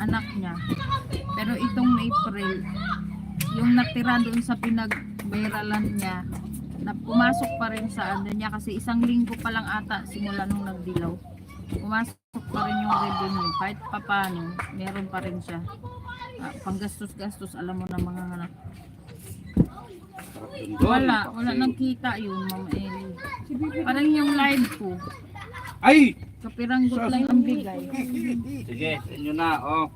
anak niya. Pero itong April, yung natira doon sa pinag-viralan niya, na pumasok pa rin sa ano niya kasi isang linggo pa lang ata simula nung nagdilaw. Pumasok pa rin yung revenue kahit papano, meron pa rin siya. Panggastos-gastos, alam mo na mga anak. Wala nang kita yun, Mama Eli. Parang yung live ko, Ay! kapiranggot lang ang bigay. Sige, sa inyo na, oh.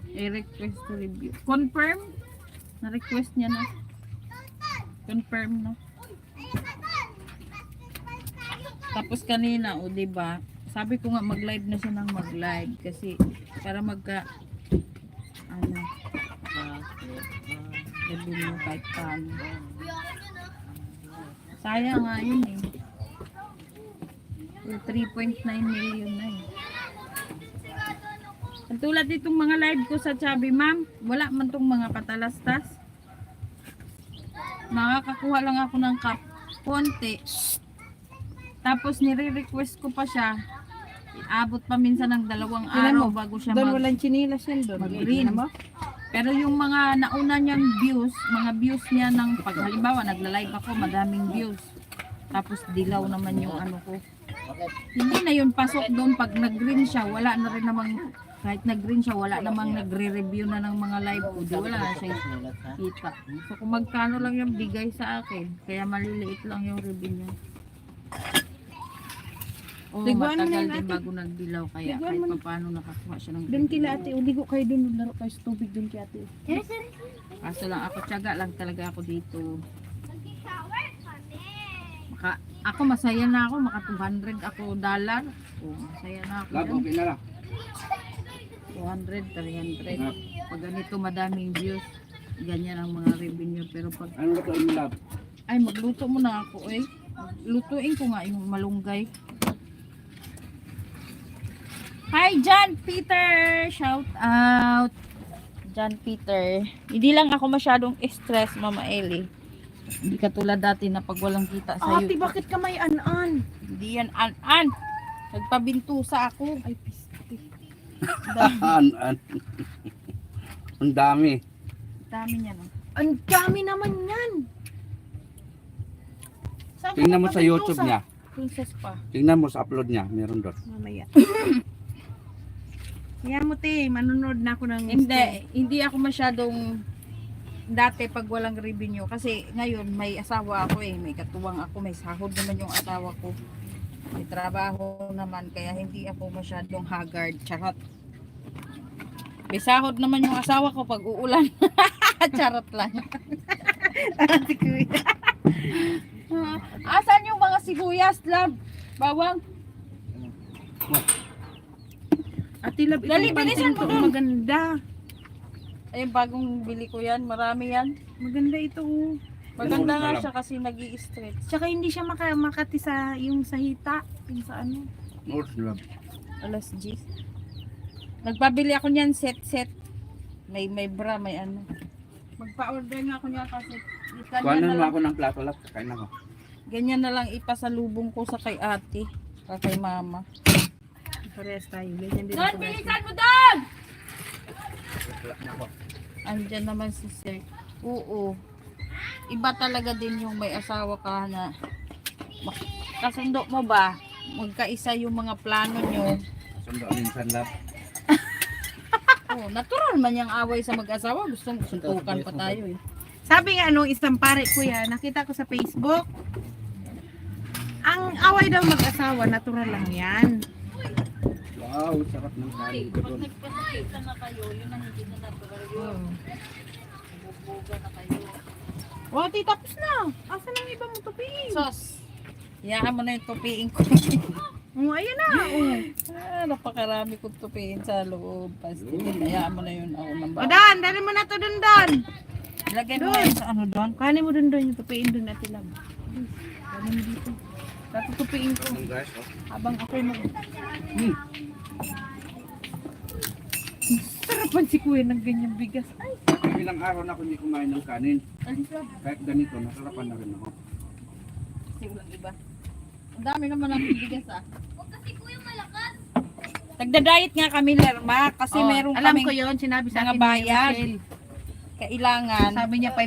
I-request to review. Confirm? Na-request niya na. Confirm na. Tapos kanina, o diba, sabi ko nga mag-live na siya ng mag-live kasi para magka ano review mo kahit paano. Sayang nga yun eh. 3.9 million na eh. At tulad itong mga live ko sa Chubby Ma'am, wala man tong mga patalastas. Makakakuha lang ako ng cup konti. Tapos nire-request ko pa siya. Abot pa minsan ng 2 araw bago siya walang chinilas yan doon. mag-green. Pero yung mga nauna niyang views, mga views niya ng pag halimbawa nagla-live ako, madaming views. Tapos dilaw naman yung ano ko. Hindi na yun pasok doon pag nag-green siya, wala na rin namang kahit nag-green siya, wala namang nagre-review na ng mga live ko. Di wala na siya kita. So kung magkano lang yung bigay sa akin, kaya maliliit lang yung review niya. Oh, matagal din bago nagdilaw kaya kahit pa paano nakakuha siya ng Doon kila ate, uligo kayo doon, laro kayo sa tubig doon kay ate. kaso lang ako, tiyaga lang talaga ako dito. Ako masaya na ako, maka 200 ako dollar. Oh, masaya na ako. Love, okay na lang. 200, 300. Pag ganito madaming views, ganyan ang mga revenue. Pero pag Ano ito yung love? ay magluto muna ako eh. Lutuin ko nga yung malunggay. Hi John Peter! Shout out! John Peter. Hindi lang ako masyadong stress, Mama Eli. Hindi katulad dati na pag walang kita sa Ate, YouTube. bakit ka may an-an? Hindi yan an-an. Nagpabintusa ako. Ay, pisti. Ang dami. Dami niya no. Ang dami naman yan. Saan ka Tingnan mo sa nagpabintusa? YouTube niya. Princess pa. Tingnan mo sa upload niya. Meron doon. Mamaya. Kaya mo te, manunod na ako ng Hindi ako masyadong dati pag walang revenue kasi ngayon may asawa ako eh, may katuwang ako, may sahod naman yung asawa ko, may trabaho naman kaya hindi ako masyadong haggard. Charot. May sahod naman yung asawa ko pag uulan. Charot lang. si Kuya. Asan yung mga sibuyas, love? Bawang? Ate Love, Dali, itong bilisan pantin mo ko, dun. maganda. Ay, bagong bili ko yan. Marami yan. Maganda ito. Maganda nga siya kasi nag-i-stretch. Tsaka hindi siya makati sa yung sa hita, yung sa ano. North love. Alas 10. Nagpabili ako niyan set. May bra, may ano. Magpa-order nga ako niya kasi Kuhanan mo ako ng plato love. Kakain ako. ganyan na lang ipasalubong ko sa kay ate, sa kay mama. Parehas tayo. Ganyan din Don, ako. bilisan mo Don! Wala na ako. Andyan naman si Sir. Oo. Iba talaga din yung may asawa ka na kasundo mo ba? Magkaisa yung mga plano nyo. Sundo minsan love. Oh, natural man yung away sa mag-asawa. Gustong suntukan pa tayo eh. Sabi nga nung isang pare kuya, nakita ko sa Facebook, ang away daw mag-asawa, natural lang yan. Wow, sarap ng kanin ko Pag doon. nagpasakita na kayo, yun ang hindi na natural yun. Bubuga na kayo. O, ate, tapos na. Asa nang iba mo tupiin? Sos, iyahan mo na yung tupiin ko. Oh, ayan na. Napakarami kong tupiin sa loob. Pastilin, iyahan mo na yun. Ako nang O, Dan, dali mo na to dun, Don. Lagay mo yan sa ano doon. Kanin mo dun, Don, yung tupiin dun, Ate Love. Kanin mo dito. Tatutupiin ko. Ang guys, oh. Habang ako'y mag... Sarapan si kuya ng ganyang bigas. Ay, Ilang araw na ako hindi kumain ng kanin. alisa. Kahit ganito, nasarapan na rin ako. Kasi walang iba. Ang dami naman ang bigas ah. Nagda-diet nga kami, Lerma, kasi Oh, meron alam kaming ko yun, sinabi sa mga akin ni bayad. Michelle. kailangan Sabi niya